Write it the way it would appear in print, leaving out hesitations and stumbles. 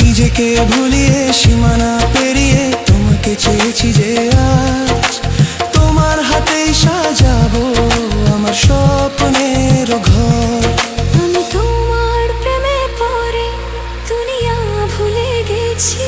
নিজেকে ভুলিয়ে সীমানা পেরিয়ে তোমাকে চেয়েছি যে আজ তোমার হাতেই সাজাবো আমার স্বপ্নের ঘর। আমি তোমার প্রেমে পড়ে দুনিয়া ভুলে গেছি।